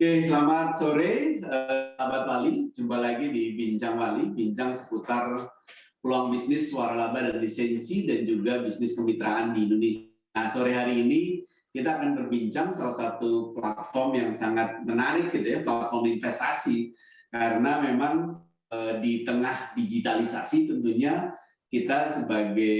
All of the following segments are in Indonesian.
Oke, selamat sore, sahabat Wali. Jumpa lagi di Bincang Wali, bincang seputar peluang bisnis, suara laba dan lisensi, dan juga bisnis kemitraan di Indonesia. Nah, sore hari ini kita akan berbincang salah satu platform yang sangat menarik, gitu ya, platform investasi. Karena memang di tengah digitalisasi tentunya kita sebagai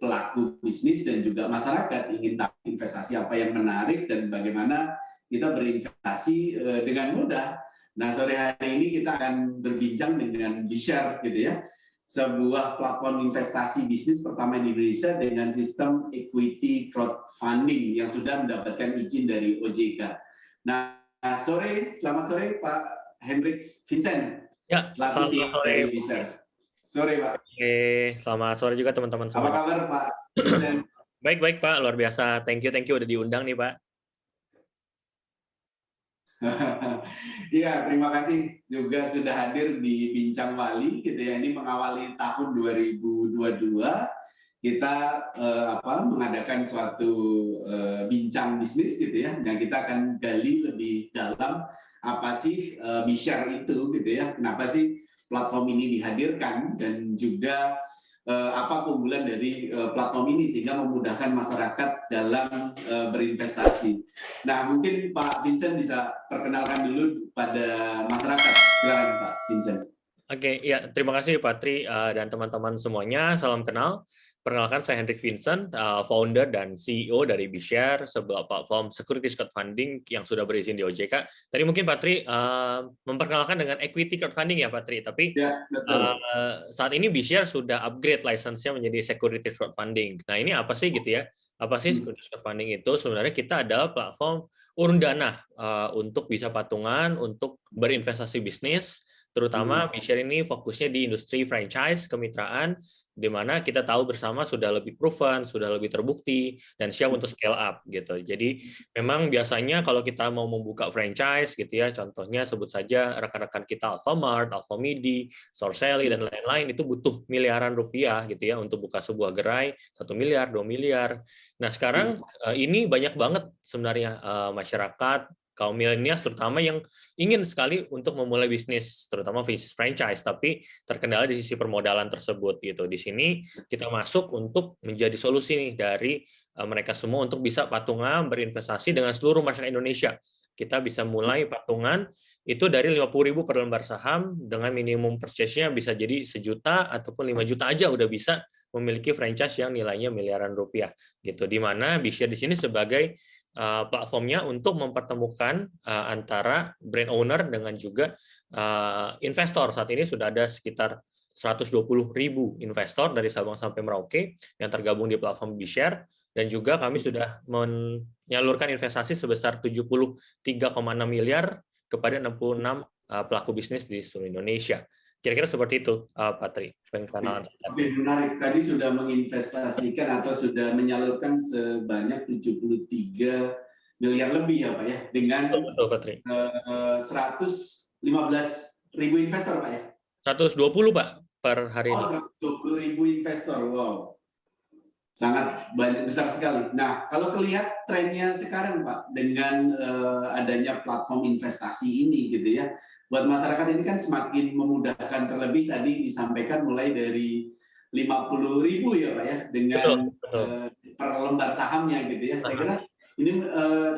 pelaku bisnis dan juga masyarakat ingin tahu investasi apa yang menarik dan bagaimana kita berinvestasi dengan mudah. Nah, sore hari ini kita akan berbincang dengan Bishare, gitu ya, sebuah platform investasi bisnis pertama di Indonesia dengan sistem equity crowdfunding yang sudah mendapatkan izin dari OJK. Nah, selamat sore Pak Hendrik Vincent, Ya, selaku selamat CEO sore. dari Bishare. Sore Pak. Oke, selamat sore juga teman-teman Apa semuanya. kabar Pak Vincent? Baik-baik Pak, luar biasa. Thank you udah diundang nih Pak. Iya, terima kasih juga sudah hadir di Bincang Wali, gitu ya. Ini mengawali tahun 2022, kita mengadakan suatu bincang bisnis, gitu ya. Dan kita akan gali lebih dalam apa sih Bishare itu, gitu ya. Kenapa sih platform ini dihadirkan dan juga apa keunggulan dari platform ini sehingga memudahkan masyarakat dalam berinvestasi. Nah, mungkin Pak Vincent bisa perkenalkan dulu pada masyarakat. Silakan Pak Vincent. Oke, ya terima kasih Pak Tri dan teman-teman semuanya. Salam kenal. Perkenalkan saya Hendrik Vincent, founder dan CEO dari Bishare, sebuah platform securities crowdfunding yang sudah berizin di OJK. Tadi mungkin Pak Tri memperkenalkan dengan equity crowdfunding ya Pak Tri, tapi Ya, betul. saat ini Bishare sudah upgrade license-nya menjadi securities crowdfunding. Nah ini apa sih gitu ya? Apa sih securities crowdfunding itu? Sebenarnya kita adalah platform urun dana untuk bisa patungan, untuk berinvestasi bisnis, terutama Bishare ini fokusnya di industri franchise, kemitraan, di mana kita tahu bersama sudah lebih proven, sudah lebih terbukti, dan siap untuk scale up gitu. Jadi memang biasanya kalau kita mau membuka franchise gitu ya, contohnya sebut saja rekan-rekan kita Alfamart, Alfamidi, Sorcelli dan lain-lain itu butuh miliaran rupiah gitu ya untuk buka sebuah gerai 1 miliar, 2 miliar. Nah sekarang ini banyak banget sebenarnya masyarakat kaum milenial terutama yang ingin sekali untuk memulai bisnis, terutama bisnis franchise, tapi terkendala di sisi permodalan tersebut gitu. Di sini kita masuk untuk menjadi solusi nih dari mereka semua untuk bisa patungan berinvestasi dengan seluruh masyarakat Indonesia. Kita bisa mulai patungan itu dari 50.000 per lembar saham dengan minimum purchase-nya bisa jadi 1 juta ataupun 5 juta aja udah bisa memiliki franchise yang nilainya miliaran rupiah gitu. Di mana Bishare di sini sebagai platformnya untuk mempertemukan antara brand owner dengan juga investor. Saat ini sudah ada sekitar 120.000 investor dari Sabang sampai Merauke yang tergabung di platform Bishare, dan juga kami sudah menyalurkan investasi sebesar 73,6 miliar kepada 66 pelaku bisnis di seluruh Indonesia. Kira-kira seperti itu, Pak Tri. Oke, menarik. Tadi sudah menginvestasikan atau sudah menyalurkan sebanyak 73 miliar lebih ya Pak ya, dengan Betul, Pak Tri. 115.000 investor Pak ya? 120 Pak per hari ini. 120.000 investor, wow. Sangat banyak, besar sekali. Nah, kalau kelihatan trennya sekarang Pak, dengan adanya platform investasi ini gitu ya, buat masyarakat ini kan semakin memudahkan, terlebih tadi disampaikan mulai dari 50.000 ya Pak ya, dengan per lembar sahamnya gitu ya. Saya kira ini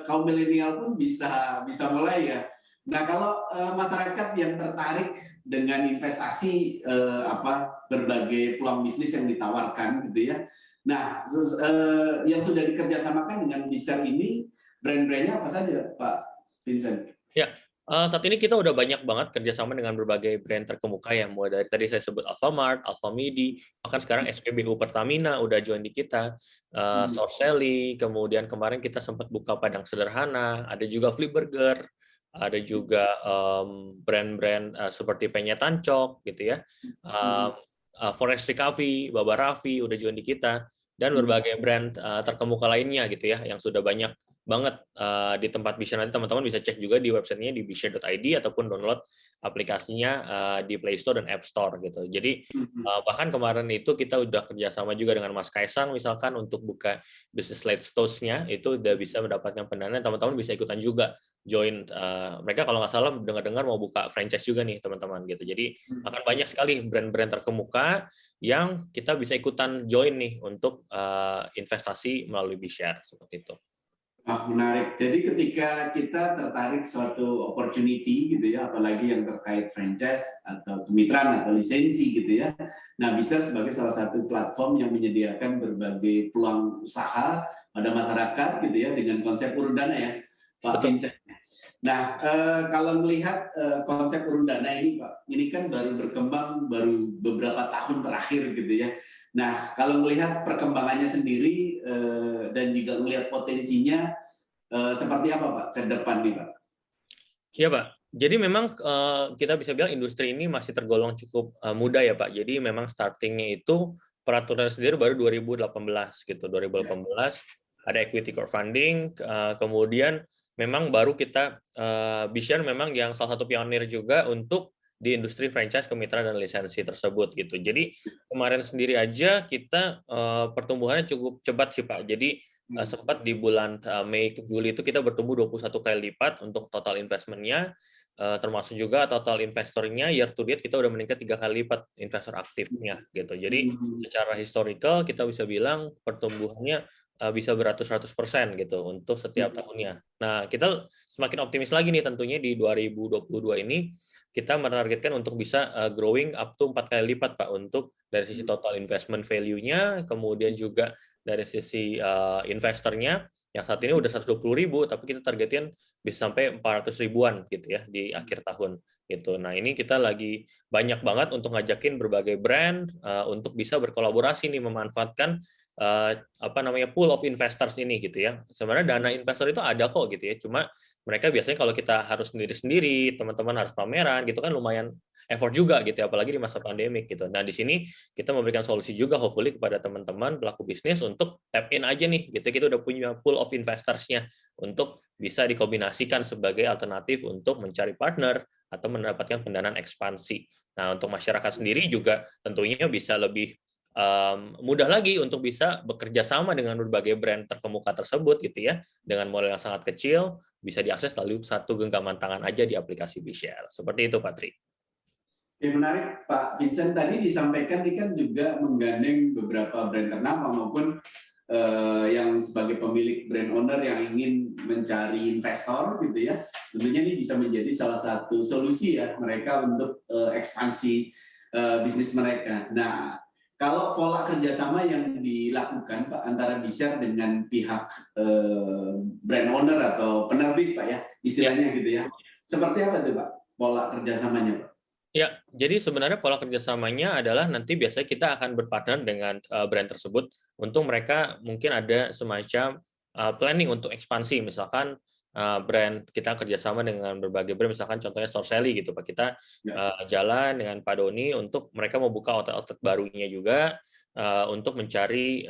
kaum milenial pun bisa mulai ya. Nah, kalau masyarakat yang tertarik dengan investasi berbagai peluang bisnis yang ditawarkan gitu ya. Nah, yang sudah dikerjasamakan dengan Bishare ini, brand-brandnya apa saja, Pak Vincent? Ya, saat ini kita udah banyak banget kerjasama dengan berbagai brand terkemuka ya, mulai dari tadi saya sebut Alfamart, Alfamidi, bahkan sekarang SPBU Pertamina udah join di kita, Sorcelli, kemudian kemarin kita sempat buka Padang Sederhana, ada juga Flip Burger, ada juga brand-brand seperti Penyetan Cok gitu ya, Forestry Coffee, Baba Raffi udah join di kita, dan berbagai brand terkemuka lainnya gitu ya, yang sudah banyak banget di tempat BShare. Nanti teman-teman bisa cek juga di websitenya di bshare.id ataupun download aplikasinya di Play Store dan App Store gitu. Jadi bahkan kemarin itu kita udah kerjasama juga dengan Mas Kaisang misalkan untuk buka bisnis Let's Toast-nya, itu udah bisa mendapatkan pendanaan. Teman-teman bisa ikutan juga join. Mereka kalau nggak salah dengar-dengar mau buka franchise juga nih teman-teman gitu. Jadi akan banyak sekali brand-brand terkemuka yang kita bisa ikutan join nih untuk investasi melalui BShare seperti itu. Menarik. Jadi ketika kita tertarik suatu opportunity gitu ya, apalagi yang terkait franchise atau kemitraan atau lisensi gitu ya, nah bisa sebagai salah satu platform yang menyediakan berbagai peluang usaha pada masyarakat gitu ya dengan konsep urun dana ya, Pak Vincent. Nah, kalau melihat konsep urun dana ini Pak, ini kan baru berkembang baru beberapa tahun terakhir gitu ya. Nah, kalau melihat perkembangannya sendiri dan juga melihat potensinya seperti apa Pak ke depan nih Pak? Iya Pak. Jadi memang kita bisa bilang industri ini masih tergolong cukup muda ya Pak. Jadi memang startingnya itu peraturan sendiri baru 2018 gitu. 2018 ada equity crowdfunding, kemudian memang baru kita BShare memang yang salah satu pionir juga untuk di industri franchise, kemitraan dan lisensi tersebut gitu. Jadi kemarin sendiri aja kita pertumbuhannya cukup cepat sih Pak. Jadi sempat di bulan Mei ke Juli itu kita bertumbuh 21 kali lipat untuk total investment-nya, termasuk juga total investornya year to date kita udah meningkat 3 kali lipat investor aktifnya gitu. Jadi secara historical kita bisa bilang pertumbuhannya bisa beratus-ratus% gitu untuk setiap tahunnya. Nah, kita semakin optimis lagi nih tentunya di 2022 ini kita menargetkan untuk bisa growing up to 4 kali lipat Pak untuk dari sisi total investment value-nya, kemudian juga dari sisi investornya yang saat ini udah 120.000, tapi kita targetin bisa sampai 400 ribuan gitu ya di akhir tahun gitu. Nah ini kita lagi banyak banget untuk ngajakin berbagai brand untuk bisa berkolaborasi nih memanfaatkan pool of investors ini gitu ya. Sebenarnya dana investor itu ada kok gitu ya. Cuma mereka biasanya kalau kita harus sendiri-sendiri, teman-teman harus pameran gitu kan lumayan effort juga gitu ya, apalagi di masa pandemik gitu. Nah, di sini kita memberikan solusi juga hopefully kepada teman-teman pelaku bisnis untuk tap in aja nih gitu. Kita udah punya pool of investors-nya untuk bisa dikombinasikan sebagai alternatif untuk mencari partner atau mendapatkan pendanaan ekspansi. Nah, untuk masyarakat sendiri juga tentunya bisa lebih mudah lagi untuk bisa bekerja sama dengan berbagai brand terkemuka tersebut gitu ya, dengan modal yang sangat kecil bisa diakses lalu satu genggaman tangan aja di aplikasi BShare. Seperti itu, Patri. Ya, menarik Pak Vincent, tadi disampaikan ini kan juga menggandeng beberapa brand ternama maupun yang sebagai pemilik brand owner yang ingin mencari investor gitu ya, tentunya ini bisa menjadi salah satu solusi ya mereka untuk ekspansi bisnis mereka. Nah, kalau pola kerjasama yang dilakukan Pak antara BShare dengan pihak brand owner atau penerbit Pak ya, istilahnya gitu ya, seperti apa tuh Pak pola kerjasamanya Pak? Ya, jadi sebenarnya pola kerjasamanya adalah nanti biasanya kita akan berpartner dengan brand tersebut untuk mereka mungkin ada semacam planning untuk ekspansi, misalkan brand kita kerjasama dengan berbagai brand, misalkan contohnya Store Sally gitu Pak, kita jalan dengan Pak Doni untuk mereka mau buka outlet barunya juga untuk mencari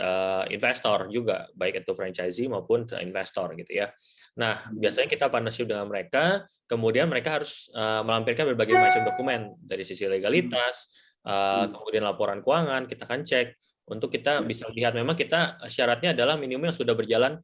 investor juga, baik itu franchisee maupun investor gitu ya. Nah, biasanya kita partnership dengan mereka, kemudian mereka harus melampirkan berbagai macam dokumen dari sisi legalitas, kemudian laporan keuangan, kita akan cek untuk kita bisa lihat memang kita syaratnya adalah minimum yang sudah berjalan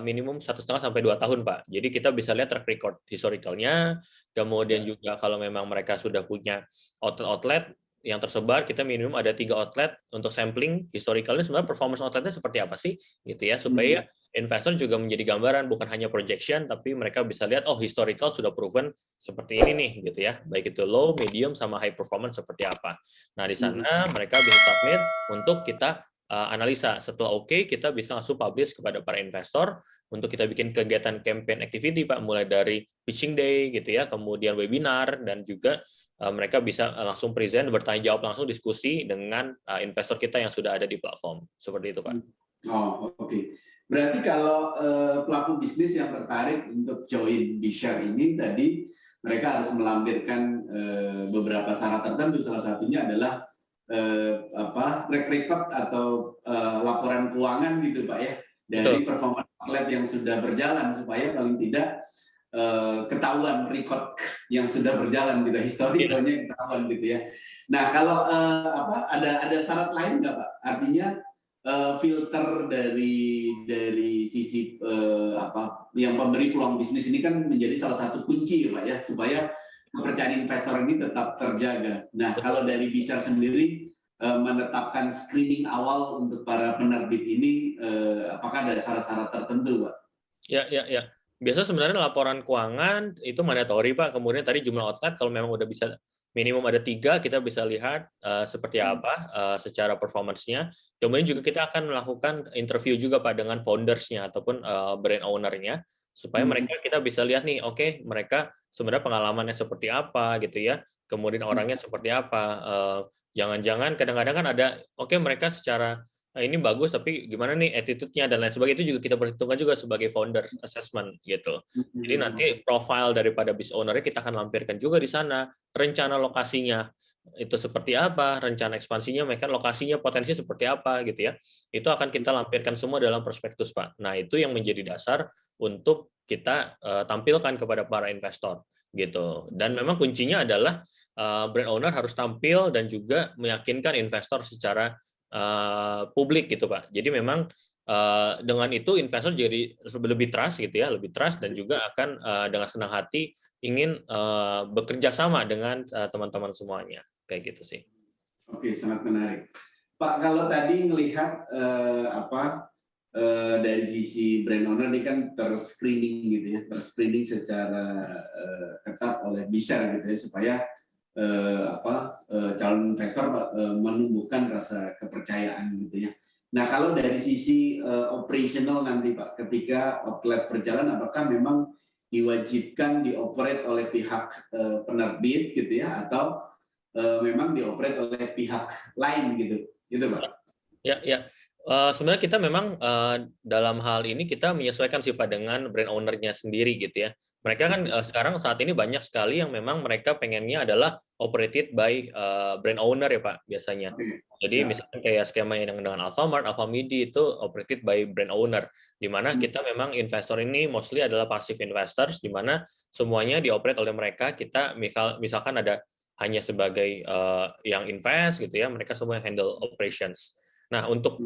minimum 1,5 sampai 2 tahun, Pak. Jadi kita bisa lihat track record historicalnya, kemudian juga kalau memang mereka sudah punya outlet yang tersebar, kita minimum ada 3 outlet untuk sampling historicalnya sebenarnya performance outletnya seperti apa sih, gitu ya, supaya investor juga menjadi gambaran bukan hanya projection tapi mereka bisa lihat oh historical sudah proven seperti ini nih gitu ya, baik itu low, medium sama high performance seperti apa. Nah di sana mereka bisa submit untuk kita analisa. Setelah oke, kita bisa langsung publish kepada para investor untuk kita bikin kegiatan campaign activity Pak, mulai dari pitching day gitu ya, kemudian webinar dan juga mereka bisa langsung present, bertanya jawab langsung, diskusi dengan investor kita yang sudah ada di platform. Seperti itu Pak. Oh, oke. Berarti kalau pelaku bisnis yang tertarik untuk join BShare ini tadi mereka harus melampirkan beberapa syarat tertentu, salah satunya adalah track record atau laporan keuangan gitu Pak ya dari performa outlet yang sudah berjalan supaya paling tidak ketahuan record yang sudah berjalan gitu, historicalnya ketahuan gitu ya. Nah kalau ada syarat lain nggak Pak? Artinya filter dari sisi yang pemberi peluang bisnis ini kan menjadi salah satu kunci Pak ya, supaya kepercayaan investor ini tetap terjaga. Nah kalau dari Bishare sendiri menetapkan screening awal untuk para penerbit ini, apakah ada syarat-syarat tertentu Pak? Ya. Biasa sebenarnya laporan keuangan itu mandatory Pak. Kemudian tadi jumlah outlet kalau memang udah bisa minimum ada 3, kita bisa lihat seperti apa secara performance-nya. Kemudian juga kita akan melakukan interview juga Pak dengan founders-nya ataupun brand owner-nya supaya kita bisa lihat nih, oke, mereka sebenarnya pengalamannya seperti apa gitu ya. Kemudian orangnya seperti apa. Jangan-jangan kadang-kadang kan ada, oke, mereka secara ini bagus tapi gimana nih attitude-nya dan lain sebagainya, itu juga kita perhitungkan juga sebagai founder assessment gitu. Jadi nanti profile daripada business owner-nya kita akan lampirkan juga di sana, rencana lokasinya itu seperti apa, rencana ekspansinya, mereka lokasinya potensi seperti apa gitu ya. Itu akan kita lampirkan semua dalam prospektus Pak. Nah, itu yang menjadi dasar untuk kita tampilkan kepada para investor gitu. Dan memang kuncinya adalah brand owner harus tampil dan juga meyakinkan investor secara publik gitu Pak. Jadi memang dengan itu investor jadi lebih trust gitu ya, lebih trust dan juga akan dengan senang hati ingin bekerja sama dengan teman-teman semuanya, kayak gitu sih. Oke, sangat menarik, Pak. Kalau tadi melihat dari sisi brand owner ini kan terscreening gitu ya, terscreening secara ketat oleh Bishare gitu ya, supaya calon investor menumbuhkan rasa kepercayaan gitu ya. Nah kalau dari sisi operational nanti Pak, ketika outlet berjalan, apakah memang diwajibkan dioperate oleh pihak penerbit gitu ya, atau memang dioperate oleh pihak lain gitu Pak? Ya. Sebenarnya kita memang dalam hal ini kita menyesuaikan sih Pak dengan brand owner-nya sendiri gitu ya. Mereka kan sekarang saat ini banyak sekali yang memang mereka pengennya adalah operated by brand owner ya Pak biasanya. Jadi misalnya kayak skema yang dengan Alfamart, Alfamidi itu operated by brand owner, di mana kita memang investor ini mostly adalah passive investors, di mana semuanya dioperate oleh mereka. Kita misalkan ada hanya sebagai yang invest gitu ya, mereka semua yang handle operations. Nah, untuk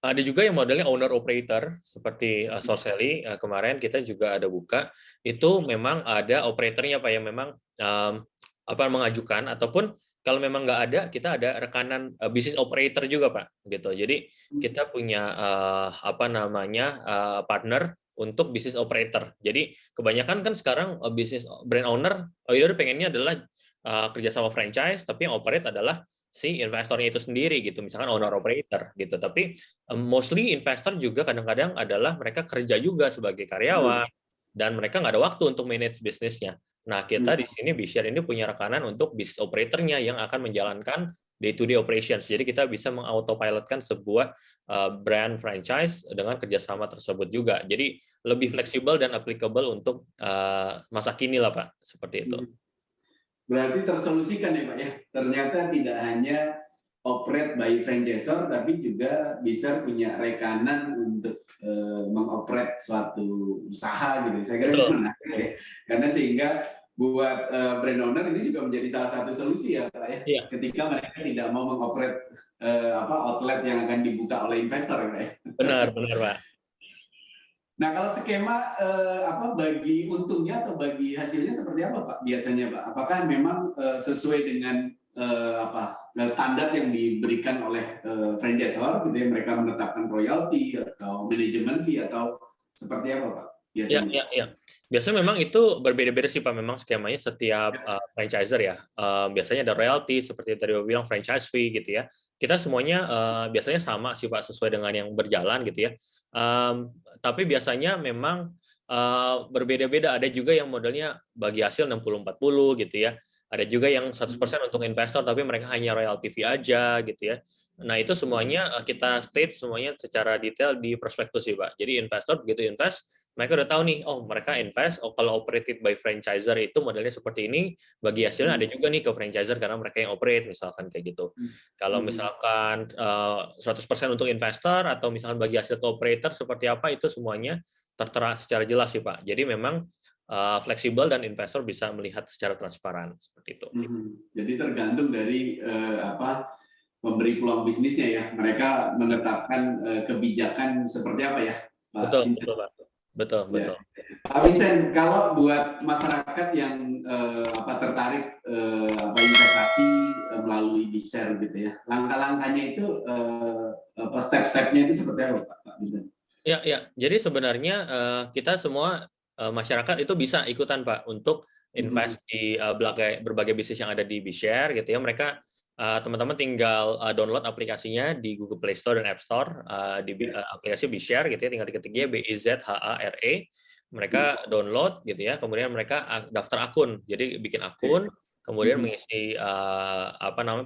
ada juga yang modelnya owner operator seperti Sorcelli kemarin kita juga ada buka, itu memang ada operatornya Pak yang memang mengajukan, ataupun kalau memang nggak ada, kita ada rekanan bisnis operator juga Pak gitu. Jadi kita punya partner untuk bisnis operator. Jadi kebanyakan kan sekarang bisnis brand owner pengennya adalah kerjasama franchise, tapi yang operate adalah si investornya itu sendiri gitu, misalkan owner operator gitu. Tapi mostly investor juga kadang-kadang adalah mereka kerja juga sebagai karyawan dan mereka nggak ada waktu untuk manage bisnisnya. Nah kita di sini Bishare ini punya rekanan untuk business operatornya yang akan menjalankan day-to-day operations. Jadi kita bisa mengautopilotkan sebuah brand franchise dengan kerjasama tersebut juga. Jadi lebih fleksibel dan applicable untuk masa kini lah Pak, seperti itu. Berarti tersolusikan ya Pak ya. Ternyata tidak hanya operate by franchisor, tapi juga bisa punya rekanan untuk mengoperate suatu usaha gitu. Saya kira itu menarik ya. Karena sehingga buat brand owner ini juga menjadi salah satu solusi ya Pak ya. Iya. Ketika mereka tidak mau mengoperate outlet yang akan dibuka oleh investor ya Pak ya. Benar Pak. Nah, kalau skema bagi untungnya atau bagi hasilnya seperti apa Pak biasanya Pak? Apakah memang sesuai dengan standar yang diberikan oleh franchisor gitu ya, mereka menetapkan royalti atau manajemen fee atau seperti apa Pak biasanya? Ya. Biasanya memang itu berbeda-beda sih Pak, memang skemanya setiap franchiser ya. Biasanya ada royalti seperti tadi Bapak bilang, franchise fee gitu ya. Kita semuanya biasanya sama sih Pak, sesuai dengan yang berjalan gitu ya. Tapi biasanya memang berbeda-beda, ada juga yang modelnya bagi hasil 60-40 gitu ya. ada juga yang 100% untuk investor tapi mereka hanya royalty fee aja gitu ya. Nah, itu semuanya kita state semuanya secara detail di prospektus sih, Pak. Jadi investor begitu invest, mereka udah tahu nih, oh mereka invest, oh kalau operated by franchisor itu modelnya seperti ini, bagi hasilnya ada juga nih ke franchisor karena mereka yang operate, misalkan kayak gitu. Kalau misalkan 100% untuk investor atau misalkan bagi hasil ke operator seperti apa, itu semuanya tertera secara jelas sih, Pak. Jadi memang fleksibel dan investor bisa melihat secara transparan seperti itu. Jadi tergantung dari pemberi peluang bisnisnya ya. Mereka menetapkan kebijakan seperti apa ya, Pak Betul, Vincent? betul, Pak. Betul, Ya. betul. Pak Vincent, kalau buat masyarakat yang tertarik investasi melalui B-Share gitu ya, langkah-langkahnya itu step-stepnya itu seperti apa, Pak Vincent? Ya, ya. Jadi sebenarnya kita semua masyarakat itu bisa ikutan, Pak, untuk invest di berbagai bisnis yang ada di B-Share gitu ya. Mereka teman-teman tinggal download aplikasinya di Google Play Store dan App Store di aplikasi B-Share gitu ya, tinggal diketik BIZHARE. Mereka download gitu ya, kemudian mereka daftar akun. Jadi bikin akun, kemudian mengisi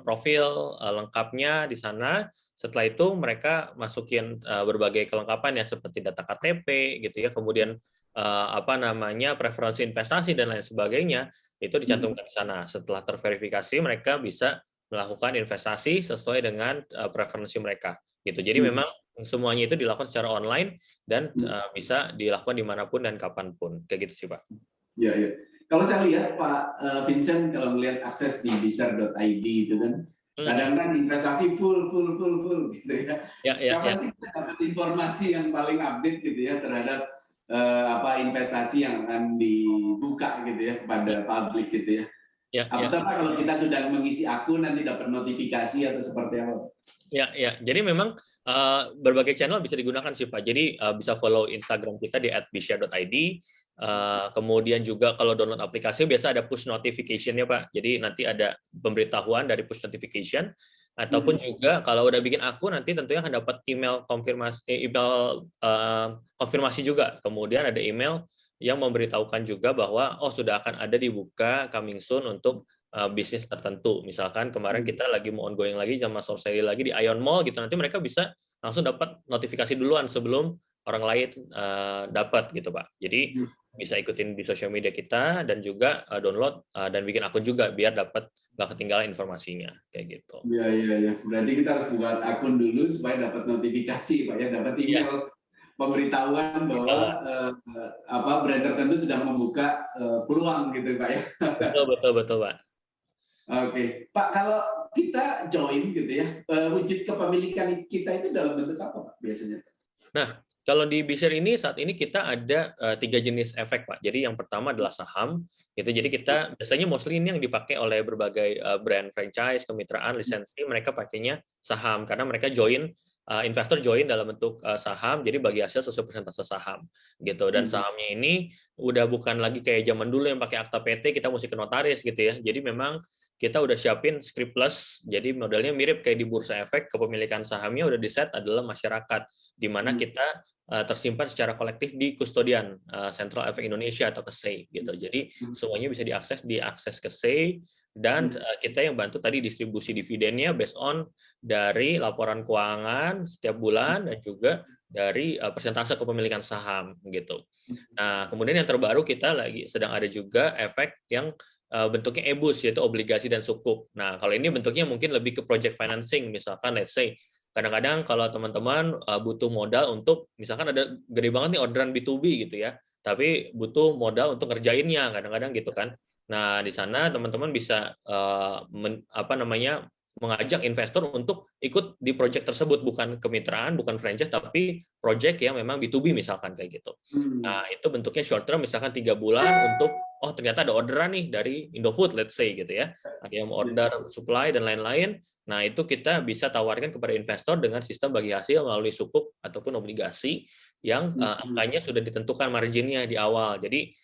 profil lengkapnya di sana. Setelah itu mereka masukin berbagai kelengkapan ya seperti data KTP gitu ya, kemudian preferensi investasi dan lain sebagainya itu dicantumkan di sana. Setelah terverifikasi mereka bisa melakukan investasi sesuai dengan preferensi mereka gitu. Jadi memang semuanya itu dilakukan secara online dan bisa dilakukan dimanapun dan kapanpun kayak gitu sih, Pak. Ya, ya. Kalau saya lihat Pak Vincent, kalau melihat akses di bisar.id itu kan kadang-kadang investasi full gitu ya. Kapan sih kita dapat informasi yang paling update gitu ya terhadap investasi yang akan dibuka gitu ya kepada publik gitu ya. Apakah kalau kita sudah mengisi akun nanti dapat notifikasi atau seperti apa? Ya. Jadi memang berbagai channel bisa digunakan sih, Pak. Jadi bisa follow Instagram kita di @bshare.id. Kemudian juga kalau download aplikasi biasa ada push notification-nya, Pak. Jadi nanti ada pemberitahuan dari push notification. Ataupun juga kalau udah bikin akun nanti tentunya akan dapat email konfirmasi juga. Kemudian ada email yang memberitahukan juga bahwa sudah akan ada dibuka coming soon untuk bisnis tertentu. Misalkan kemarin kita lagi mau ongoing lagi sama Sourcely lagi di Ion Mall gitu, nanti mereka bisa langsung dapat notifikasi duluan sebelum orang lain dapat gitu, Pak. Jadi bisa ikutin di sosial media kita dan juga download dan bikin akun juga biar dapat nggak ketinggalan informasinya kayak gitu. Iya. Berarti kita harus buat akun dulu supaya dapat notifikasi, Pak ya, dapat email pemberitahuan bahwa brand tertentu sedang membuka peluang gitu, Pak ya. Betul, Pak. Oke, Pak, kalau kita join gitu ya, wujud kepemilikan kita itu dalam bentuk apa, Pak, biasanya? Nah, kalau di B-Share ini saat ini kita ada 3 jenis efek, Pak. Jadi yang pertama adalah saham, gitu. Jadi kita biasanya mostly ini yang dipakai oleh berbagai brand franchise, kemitraan, lisensi, mereka pakainya saham karena mereka investor join dalam bentuk saham, jadi bagi hasil sesuai persentase saham, gitu. Dan sahamnya ini udah bukan lagi kayak zaman dulu yang pakai akta PT kita mesti ke notaris gitu ya. Jadi memang kita udah siapin scriptless, jadi modelnya mirip kayak di bursa efek, kepemilikan sahamnya udah di set adalah masyarakat, di mana kita tersimpan secara kolektif di kustodian Central Efek Indonesia atau KSEI gitu. Jadi semuanya bisa diakses ke KSEI dan kita yang bantu tadi distribusi dividennya based on dari laporan keuangan setiap bulan dan juga dari persentase kepemilikan saham gitu. Nah, kemudian yang terbaru kita lagi sedang ada juga efek yang bentuknya EBUS yaitu obligasi dan sukuk. Nah, kalau ini bentuknya mungkin lebih ke project financing, misalkan let's say kadang-kadang kalau teman-teman butuh modal untuk misalkan ada gede banget nih orderan B2B gitu ya, tapi butuh modal untuk ngerjainnya kadang-kadang gitu kan. Nah, di sana teman-teman bisa mengajak investor untuk ikut di project tersebut, bukan kemitraan, bukan franchise, tapi project yang memang B2B misalkan kayak gitu. Nah, itu bentuknya short term misalkan 3 bulan untuk ternyata ada orderan nih dari Indofood let's say gitu ya. Ada yang order supply dan lain-lain. Nah, itu kita bisa tawarkan kepada investor dengan sistem bagi hasil melalui sukuk ataupun obligasi yang angkanya sudah ditentukan marginnya di awal. Jadi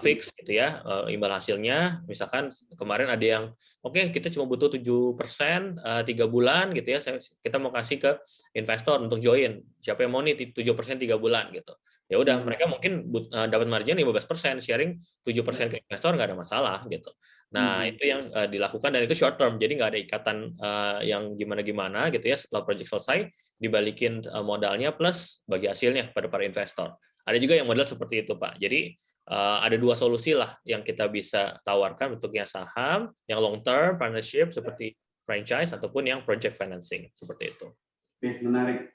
fix gitu ya imbal hasilnya. Misalkan kemarin ada yang kita cuma butuh 7% 3 bulan gitu ya. Kita mau kasih ke investor untuk join. siapa yang mau nih 7% 3 bulan gitu. Ya udah mereka mungkin dapat margin 15%, sharing 7% ke investor nggak ada masalah gitu. Nah, itu yang dilakukan dan itu short term. Jadi nggak ada ikatan yang gimana-gimana gitu ya. Setelah project selesai dibalikin modalnya plus bagi hasilnya kepada para investor. Ada juga yang model seperti itu, Pak. Jadi ada dua solusi lah yang kita bisa tawarkan, bentuknya saham, yang long term partnership seperti franchise ataupun yang project financing seperti itu. Oke, menarik.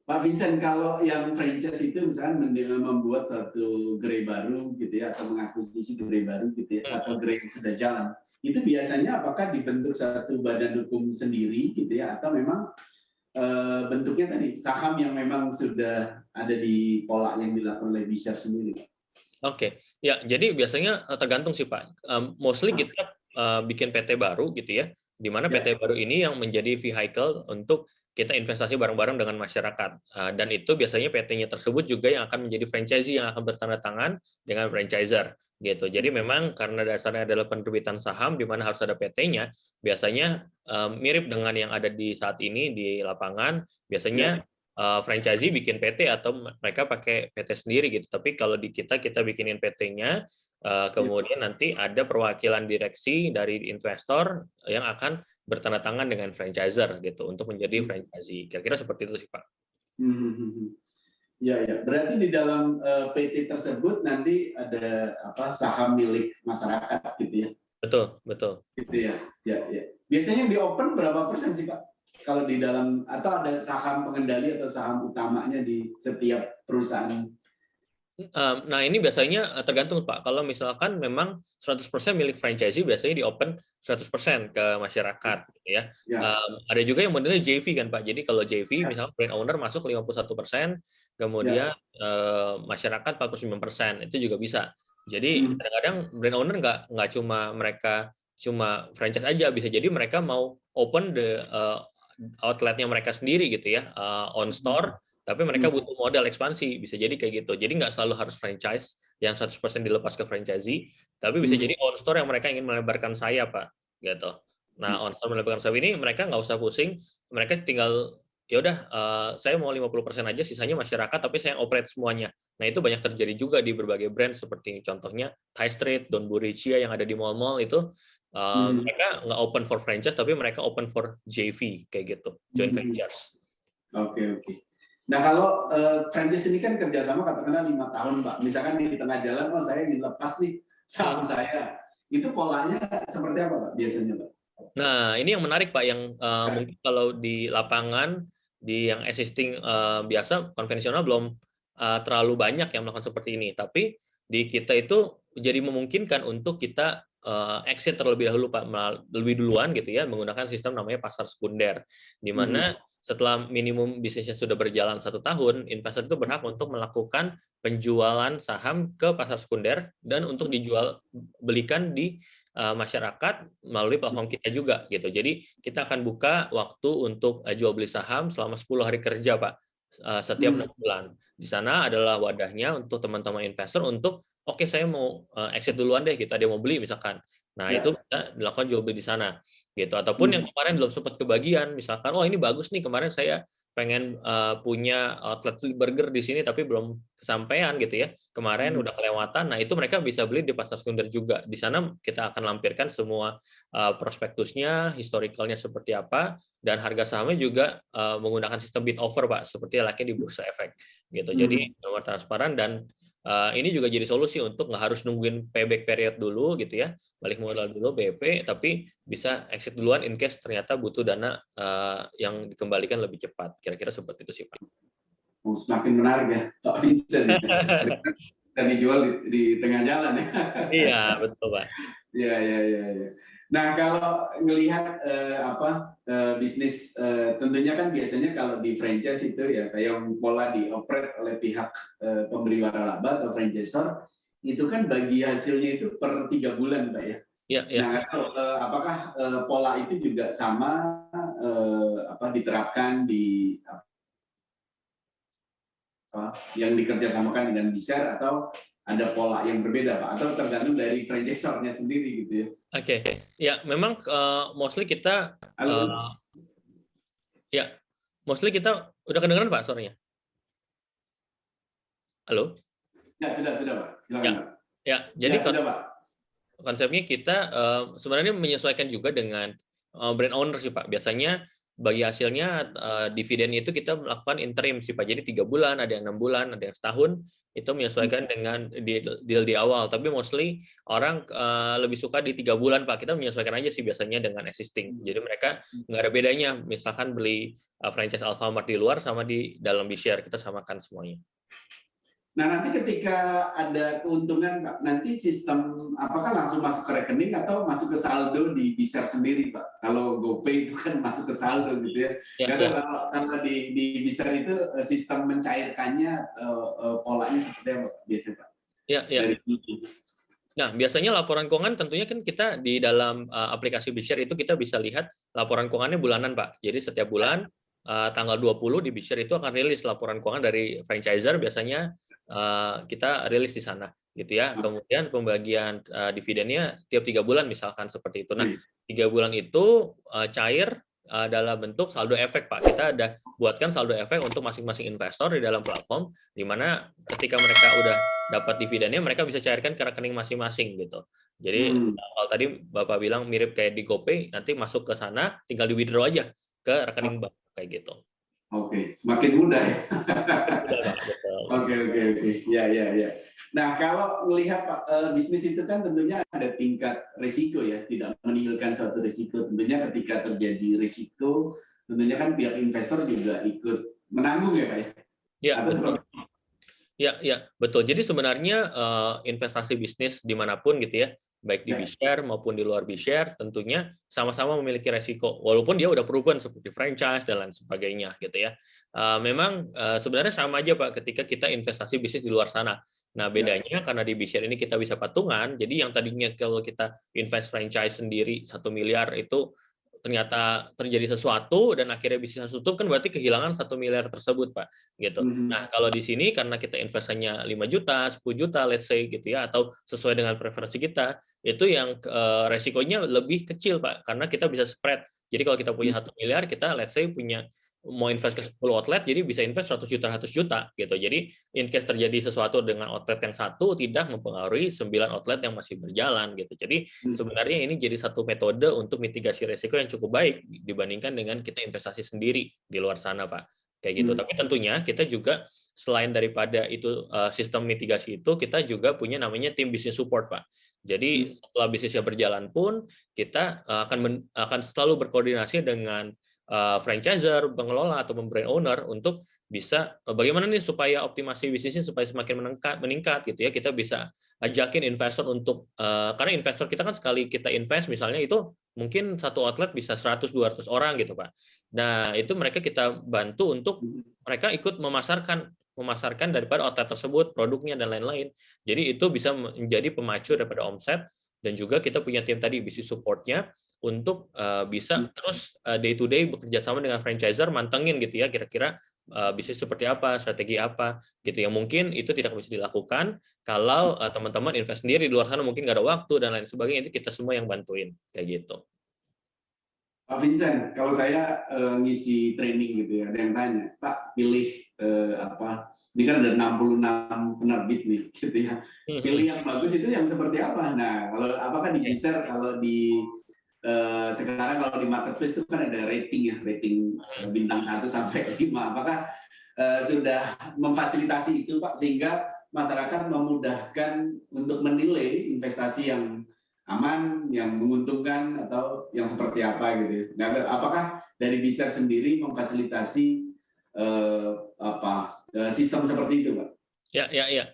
Pak Vincent, kalau yang franchise itu misalnya membuat satu gerai baru gitu ya, atau mengakuisisi gerai baru gitu ya, atau gerai yang sudah jalan, itu biasanya apakah dibentuk satu badan hukum sendiri gitu ya, atau memang bentuknya tadi saham yang memang sudah ada di pola yang dilakukan oleh B-Share sendiri? Oke, ya jadi biasanya tergantung sih Pak. Mostly kita bikin PT baru gitu ya, di mana PT baru ini yang menjadi vehicle untuk kita investasi bareng-bareng dengan masyarakat. Dan itu biasanya PT-nya tersebut juga yang akan menjadi franchisee yang akan bertanda tangan dengan franchisor gitu. Jadi memang karena dasarnya adalah penerbitan saham di mana harus ada PT-nya, biasanya mirip dengan yang ada di saat ini di lapangan, biasanya franchisee bikin PT atau mereka pakai PT sendiri gitu. Tapi kalau di kita bikinin PT-nya, kemudian nanti ada perwakilan direksi dari investor yang akan bertanda tangan dengan franchisor gitu untuk menjadi franchisee. Kira-kira seperti itu sih Pak. Ya, ya. Berarti di dalam PT tersebut nanti ada saham milik masyarakat gitu ya? Betul, betul. Gitu ya, ya, ya. Biasanya di open berapa persen sih Pak? Kalau di dalam, atau ada saham pengendali atau saham utamanya di setiap perusahaan? Nah, ini biasanya tergantung Pak. Kalau misalkan memang 100% milik franchisee, biasanya di open 100% ke masyarakat gitu ya. Ada juga yang modelnya JV kan Pak. Jadi kalau JV misalnya brand owner masuk 51%, kemudian masyarakat 49%, itu juga bisa. Jadi kadang-kadang brand owner nggak cuma mereka cuma franchise aja, bisa jadi mereka mau open outletnya mereka sendiri gitu ya, on store, tapi mereka butuh modal ekspansi, bisa jadi kayak gitu. Jadi nggak selalu harus franchise yang 100% dilepas ke franchisee, tapi bisa jadi on store yang mereka ingin melebarkan sayap, Pak, gitu. Nah, on store melebarkan sayap ini mereka nggak usah pusing, mereka tinggal ya udah saya mau 50% aja, sisanya masyarakat, tapi saya operate semuanya. Nah, itu banyak terjadi juga di berbagai brand seperti contohnya High Street, Don Buricia yang ada di mall-mall itu mereka nggak open for franchise, tapi mereka open for JV kayak gitu, joint ventures. Oke. Nah kalau franchise ini kan kerjasama katakanlah 5 tahun Pak. Misalkan di tengah jalan, saya ingin lepas nih saham saya. Itu polanya seperti apa Pak biasanya Pak? Nah ini yang menarik Pak, yang mungkin kalau di lapangan, di yang existing biasa, konvensional belum terlalu banyak yang melakukan seperti ini. Tapi di kita itu jadi memungkinkan untuk kita exit terlebih dahulu Pak, lebih duluan gitu ya, menggunakan sistem namanya pasar sekunder, di mana setelah minimum bisnisnya sudah berjalan 1 tahun, investor itu berhak untuk melakukan penjualan saham ke pasar sekunder dan untuk dijual belikan di masyarakat melalui platform kita juga gitu. Jadi kita akan buka waktu untuk jual beli saham selama 10 hari kerja Pak, setiap 6 bulan. Di sana adalah wadahnya untuk teman-teman investor untuk oke, saya mau exit duluan deh gitu, ada yang mau beli misalkan. Nah, itu bisa dilakukan jual beli di sana gitu. Ataupun yang kemarin belum sempat kebagian, misalkan oh ini bagus nih, kemarin saya pengen punya outlet burger di sini tapi belum kesampaian gitu ya. Kemarin udah kelewatan. Nah, itu mereka bisa beli di pasar sekunder juga. Di sana kita akan lampirkan semua prospektusnya, historicalnya seperti apa, dan harga sahamnya juga menggunakan sistem bid offer Pak, seperti layaknya di bursa efek gitu. Jadi nomor transparan, dan ini juga jadi solusi untuk nggak harus nungguin payback period dulu gitu ya, balik modal dulu BP, tapi bisa exit duluan in case ternyata butuh dana yang dikembalikan lebih cepat. Kira-kira seperti itu sih Pak. Semakin menarik ya Pak Vincent. Dan dijual di tengah jalan ya. Iya betul Pak. Iya. Nah kalau melihat bisnis, tentunya kan biasanya kalau di franchise itu ya kayak pola dioperate oleh pihak pemberi waralaba atau franchisor, itu kan bagi hasilnya itu per 3 bulan Pak ya. Ya. Nah apakah pola itu juga sama diterapkan di yang dikerjasamakan dengan B-Share, atau ada pola yang berbeda Pak, atau tergantung dari franchisor-nya sendiri gitu ya? Oke. Ya memang mostly kita mostly kita udah kedengeran Pak suaranya? Halo? Ya, sudah, Pak. Silakan, Ya, Pak. ya. Ya, Jadi sudah, Pak. konsepnya kita sebenarnya menyesuaikan juga dengan brand owner sih Pak. Biasanya bagi hasilnya dividen itu kita melakukan interim sih Pak. Jadi 3 bulan, ada yang 6 bulan, ada yang setahun. Itu menyesuaikan dengan deal di awal. Tapi mostly orang lebih suka di 3 bulan Pak. Kita menyesuaikan aja sih biasanya dengan existing. Jadi mereka nggak ada bedanya. Misalkan beli franchise Alfamart di luar sama di dalam B-share, kita samakan semuanya. Nah, nanti ketika ada keuntungan, Pak, nanti sistem apakah langsung masuk ke rekening atau masuk ke saldo di Bishare sendiri, Pak? Kalau GoPay itu kan masuk ke saldo gitu ya. Ya, Nggak tahu ya. kalau di Bishare itu sistem mencairkannya polanya seperti apa, Pak, biasanya, Pak? Ya, ya. Dari Nah, biasanya laporan keuangan tentunya kan kita di dalam aplikasi BShare itu kita bisa lihat laporan keuangannya bulanan, Pak. Jadi setiap bulan tanggal 20 di BShare itu akan rilis laporan keuangan dari franchiser, biasanya kita rilis di sana gitu ya. Kemudian pembagian dividennya tiap 3 bulan misalkan seperti itu. Nah, 3 bulan itu cair dalam bentuk saldo efek, Pak. Kita ada buatkan saldo efek untuk masing-masing investor di dalam platform, di mana ketika mereka udah dapat dividennya, mereka bisa cairkan ke rekening masing-masing gitu. Jadi kalau tadi Bapak bilang mirip kayak di GoPay, nanti masuk ke sana, tinggal di withdraw aja ke rekening bank kayak gitu. Oke, semakin mudah ya. Oke. Ya. Nah, kalau melihat Pak, bisnis itu kan tentunya ada tingkat risiko ya, tidak menihilkan suatu risiko. Tentunya ketika terjadi risiko, tentunya kan pihak investor juga ikut menanggung ya Pak ya? Ya, Atau betul. Ya, betul. Jadi sebenarnya investasi bisnis dimanapun gitu ya, baik di B-share maupun di luar B-share, tentunya sama-sama memiliki resiko. Walaupun dia udah proven seperti franchise dan lain sebagainya gitu ya. Memang sebenarnya sama aja Pak ketika kita investasi bisnis di luar sana. Nah bedanya karena di B-share ini kita bisa patungan, jadi yang tadinya kalau kita invest franchise sendiri 1 miliar itu ternyata terjadi sesuatu dan akhirnya bisnis tutup, kan berarti kehilangan 1 miliar tersebut Pak gitu. Nah kalau di sini karena kita investasinya 5 juta, 10 juta let's say gitu ya, atau sesuai dengan preferensi kita, itu yang resikonya lebih kecil Pak, karena kita bisa spread. Jadi kalau kita punya 1 miliar, kita let's say punya mau invest ke 10 outlet, jadi bisa invest 100 juta, 100 juta gitu. Jadi in case terjadi sesuatu dengan outlet yang satu, tidak mempengaruhi 9 outlet yang masih berjalan gitu. Jadi sebenarnya ini jadi satu metode untuk mitigasi resiko yang cukup baik dibandingkan dengan kita investasi sendiri di luar sana Pak. Kayak gitu. Tapi tentunya kita juga selain daripada itu sistem mitigasi itu, kita juga punya namanya tim business support Pak. Jadi setelah bisnisnya berjalan pun kita akan selalu berkoordinasi dengan franchiser, pengelola atau brand owner untuk bisa bagaimana nih supaya optimasi bisnisnya supaya semakin meningkat gitu ya. Kita bisa ajakin investor untuk karena investor kita kan sekali kita invest misalnya itu mungkin satu outlet bisa 100-200 orang gitu Pak. Nah, itu mereka kita bantu untuk mereka ikut memasarkan daripada outlet tersebut, produknya dan lain-lain. Jadi itu bisa menjadi pemacu daripada omset, dan juga kita punya tim tadi bisnis support-nya untuk bisa terus day to day bekerja sama dengan franchiser, mantengin gitu ya kira-kira bisnis seperti apa, strategi apa gitu yang mungkin itu tidak bisa dilakukan kalau teman-teman invest sendiri di luar sana mungkin nggak ada waktu dan lain sebagainya, itu kita semua yang bantuin kayak gitu. Pak Vincent, kalau saya ngisi training gitu ya, ada yang tanya, Pak pilih apa? Ini kan ada 66 penerbit nih, gitu ya. Pilih yang bagus itu yang seperti apa? Nah, kalau apakah di Bishare, kalau di sekarang kalau di marketplace itu kan ada rating ya, rating bintang 1 sampai 5. Apakah sudah memfasilitasi itu Pak sehingga masyarakat memudahkan untuk menilai investasi yang aman, yang menguntungkan atau yang seperti apa gitu. Nah, apakah dari Bishare sendiri memfasilitasi sistem seperti itu, Pak? Ya.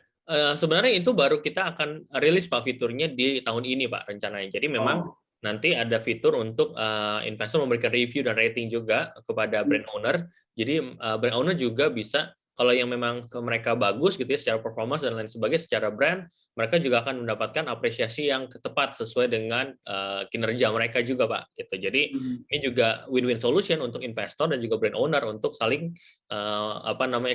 Sebenarnya itu baru kita akan rilis Pak fiturnya di tahun ini Pak rencananya. Jadi memang nanti ada fitur untuk investor memberikan review dan rating juga kepada brand owner. Jadi brand owner juga bisa, kalau yang memang mereka bagus gitu ya secara performance dan lain sebagainya, secara brand, mereka juga akan mendapatkan apresiasi yang tepat sesuai dengan kinerja mereka juga Pak. Gitu. Jadi ini juga win-win solution untuk investor dan juga brand owner untuk saling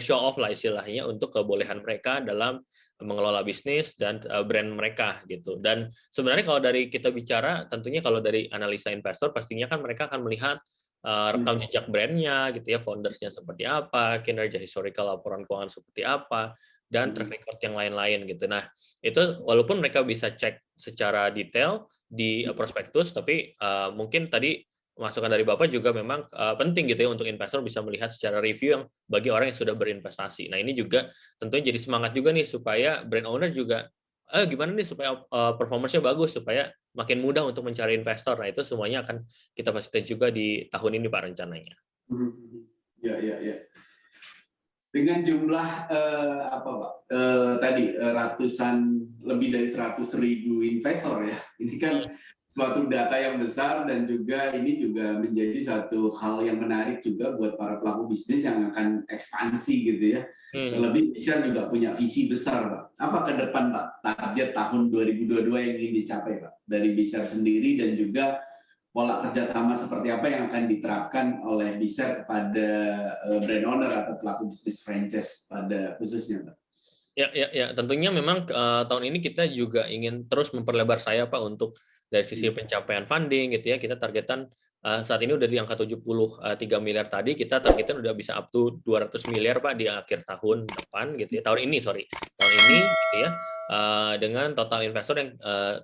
show off lah istilahnya untuk kebolehan mereka dalam mengelola bisnis dan brand mereka gitu. Dan sebenarnya kalau dari kita bicara, tentunya kalau dari analisa investor pastinya kan mereka akan melihat rekam jejak brandnya gitu ya, foundersnya seperti apa, kinerja historical laporan keuangan seperti apa, dan track record yang lain-lain gitu. Nah, itu walaupun mereka bisa cek secara detail di prospektus, tapi mungkin tadi masukan dari Bapak juga memang penting gitu ya untuk investor bisa melihat secara review yang bagi orang yang sudah berinvestasi. Nah, ini juga tentunya jadi semangat juga nih supaya brand owner juga gimana nih supaya performance-nya bagus supaya makin mudah untuk mencari investor. Nah, itu semuanya akan kita fasilitasi juga di tahun ini Pak rencananya. Ya, ya, ya. Dengan jumlah apa Pak? Tadi ratusan lebih dari 100.000 investor ya. Ini kan suatu data yang besar dan juga ini juga menjadi satu hal yang menarik juga buat para pelaku bisnis yang akan ekspansi gitu ya. Terlebih Bisher juga punya visi besar Pak. Apa ke depan Pak target tahun 2022 yang ingin dicapai Pak dari Bisher sendiri dan juga pola kerjasama seperti apa yang akan diterapkan oleh Bisher kepada brand owner atau pelaku bisnis franchise pada khususnya Pak? Ya, tentunya memang tahun ini kita juga ingin terus memperlebar sayap Pak untuk dari sisi pencapaian funding gitu ya. Kita targetan saat ini udah di angka 73 miliar tadi, kita targetan udah bisa up to 200 miliar Pak di akhir tahun depan gitu ya. Tahun ini gitu ya. Dengan total investor yang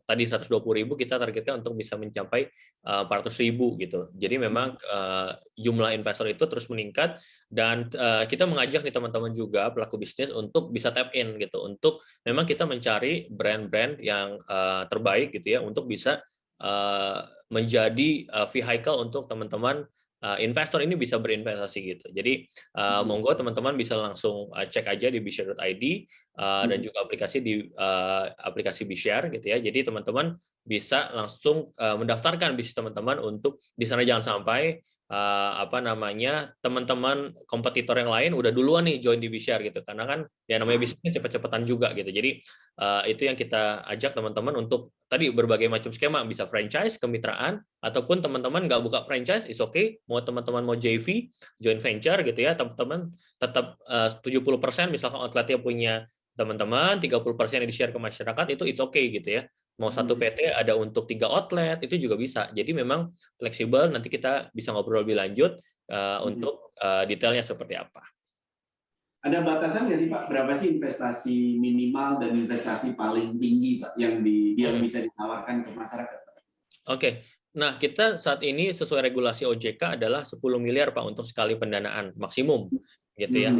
tadi 120.000 kita targetkan untuk bisa mencapai 400.000 gitu. Jadi memang jumlah investor itu terus meningkat dan kita mengajak nih teman-teman juga pelaku bisnis untuk bisa tap in gitu, untuk memang kita mencari brand-brand yang terbaik gitu ya untuk bisa menjadi vehicle untuk teman-teman investor ini bisa berinvestasi gitu. Jadi monggo teman-teman bisa langsung cek aja di bshare.id dan juga aplikasi di aplikasi Bshare gitu ya. Jadi teman-teman bisa langsung mendaftarkan bisnis teman-teman untuk di sana jangan sampai teman-teman kompetitor yang lain udah duluan nih join di Bshare gitu, karena kan ya namanya bisnisnya cepet-cepetan juga gitu. Jadi itu yang kita ajak teman-teman untuk tadi berbagai macam skema, bisa franchise, kemitraan, ataupun teman-teman nggak buka franchise, is okay. Mau teman-teman mau JV, joint venture gitu ya, teman-teman tetap 70% misalkan outletnya punya teman-teman, 30% yang di-share ke masyarakat, itu it's okay gitu ya. Mau satu PT ada untuk 3 outlet, itu juga bisa. Jadi memang fleksibel, nanti kita bisa ngobrol lebih lanjut untuk detailnya seperti apa. Ada batasan nggak sih Pak, berapa sih investasi minimal dan investasi paling tinggi Pak yang bisa ditawarkan ke masyarakat? Oke. Nah, kita saat ini sesuai regulasi OJK adalah 10 miliar Pak untuk sekali pendanaan maksimum gitu ya.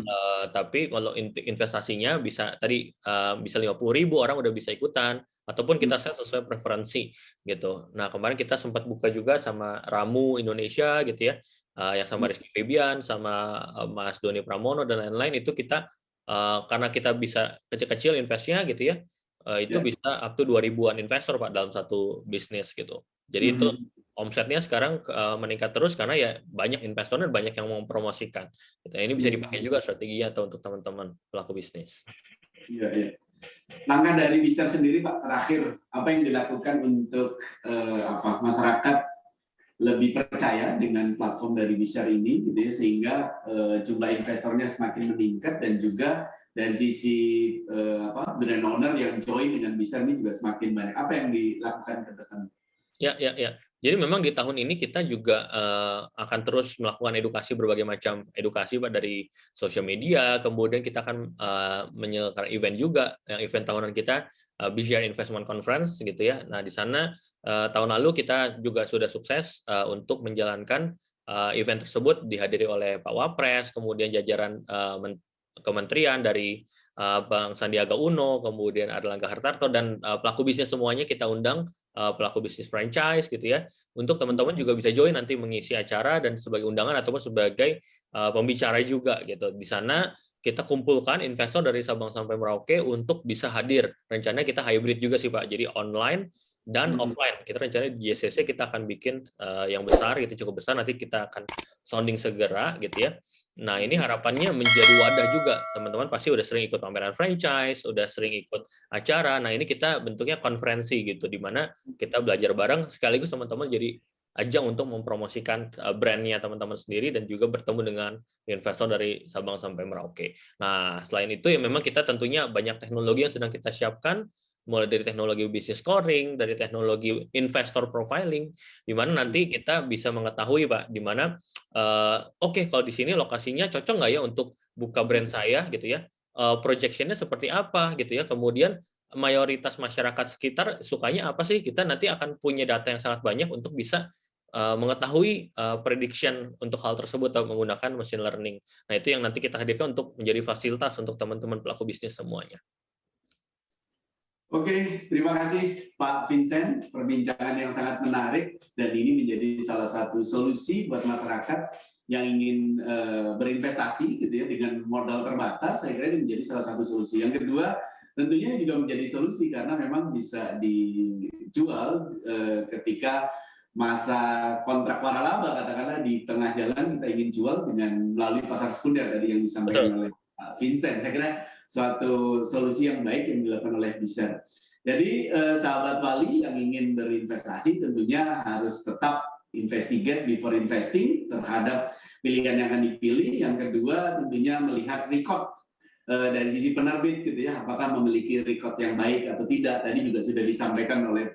Tapi kalau investasinya bisa tadi bisa 50.000 orang udah bisa ikutan ataupun kita set sesuai preferensi gitu. Nah, kemarin kita sempat buka juga sama Ramu Indonesia gitu ya. Yang sama Rizky Febian sama Mas Doni Pramono dan lain-lain itu kita karena kita bisa kecil-kecil investnya gitu ya. Itu bisa up to 2.000-an investor Pak dalam satu bisnis gitu. Jadi itu omsetnya sekarang meningkat terus karena ya banyak investor dan banyak yang mempromosikan. Ini bisa dipakai juga strateginya atau untuk teman-teman pelaku bisnis. Iya, iya. Langkah dari Bisher sendiri Pak, terakhir apa yang dilakukan untuk masyarakat lebih percaya dengan platform dari Bisher ini, gitu ya, sehingga jumlah investornya semakin meningkat dan juga dari sisi brand owner yang join dengan Bisher ini juga semakin banyak. Apa yang dilakukan ke depan? Ya. Jadi memang di tahun ini kita juga akan terus melakukan edukasi, berbagai macam edukasi Pak, dari sosial media, kemudian kita akan menyelenggarakan event juga, yang event tahunan kita Bshare Investment Conference gitu ya. Nah, di sana tahun lalu kita juga sudah sukses untuk menjalankan event tersebut dihadiri oleh Pak Wapres, kemudian jajaran kementerian dari Bang Sandiaga Uno, kemudian Erlangga Hartarto, dan pelaku bisnis semuanya kita undang, pelaku bisnis franchise gitu ya, untuk teman-teman juga bisa join nanti mengisi acara dan sebagai undangan ataupun sebagai pembicara juga gitu. Di sana kita kumpulkan investor dari Sabang sampai Merauke untuk bisa hadir. Rencananya kita hybrid juga sih Pak, jadi online dan offline. Kita rencananya di JCC kita akan bikin yang besar gitu, cukup besar, nanti kita akan sounding segera gitu ya. Nah, ini harapannya menjadi wadah juga. Teman-teman pasti udah sering ikut pameran franchise, udah sering ikut acara. Nah, ini kita bentuknya konferensi gitu, di mana kita belajar bareng, sekaligus teman-teman jadi ajang untuk mempromosikan brandnya teman-teman sendiri dan juga bertemu dengan investor dari Sabang sampai Merauke. Nah, selain itu ya memang kita tentunya banyak teknologi yang sedang kita siapkan mulai dari teknologi business scoring, dari teknologi investor profiling, di mana nanti kita bisa mengetahui Pak, di mana oke, kalau di sini lokasinya cocok nggak ya untuk buka brand saya gitu ya, projection-nya seperti apa gitu ya, kemudian mayoritas masyarakat sekitar sukanya apa sih, kita nanti akan punya data yang sangat banyak untuk bisa mengetahui prediction untuk hal tersebut atau menggunakan machine learning. Nah, itu yang nanti kita hadirkan untuk menjadi fasilitas untuk teman-teman pelaku bisnis semuanya. Oke, terima kasih Pak Vincent, perbincangan yang sangat menarik dan ini menjadi salah satu solusi buat masyarakat yang ingin berinvestasi gitu ya dengan modal terbatas. Saya kira ini menjadi salah satu solusi. Yang kedua, tentunya juga menjadi solusi karena memang bisa dijual ketika masa kontrak waralaba katakanlah di tengah jalan kita ingin jual dengan melalui pasar sekunder tadi yang disampaikan oleh Pak Vincent. Saya kira suatu solusi yang baik yang dilakukan oleh Biser. Jadi sahabat Bali yang ingin berinvestasi tentunya harus tetap investigate before investing terhadap pilihan yang akan dipilih. Yang kedua tentunya melihat record dari sisi penerbit gitu ya, apakah memiliki record yang baik atau tidak. Tadi juga sudah disampaikan oleh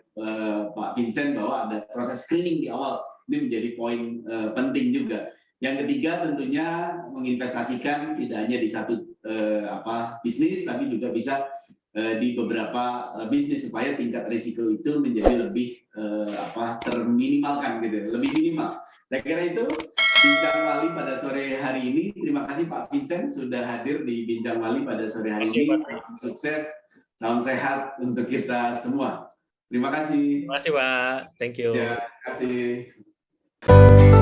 Pak Vincent bahwa ada proses screening di awal, ini menjadi poin penting juga. Yang ketiga tentunya menginvestasikan tidak hanya di satu bisnis, tapi juga bisa di beberapa bisnis supaya tingkat risiko itu menjadi lebih terminimalkan gitu, lebih minimal. Saya kira itu Bincang Wali pada sore hari ini. Terima kasih Pak Vincent sudah hadir di Bincang Wali pada sore hari ini. Sukses, salam sehat untuk kita semua. Terima kasih. Terima kasih Pak. Thank you. Ya, terima kasih.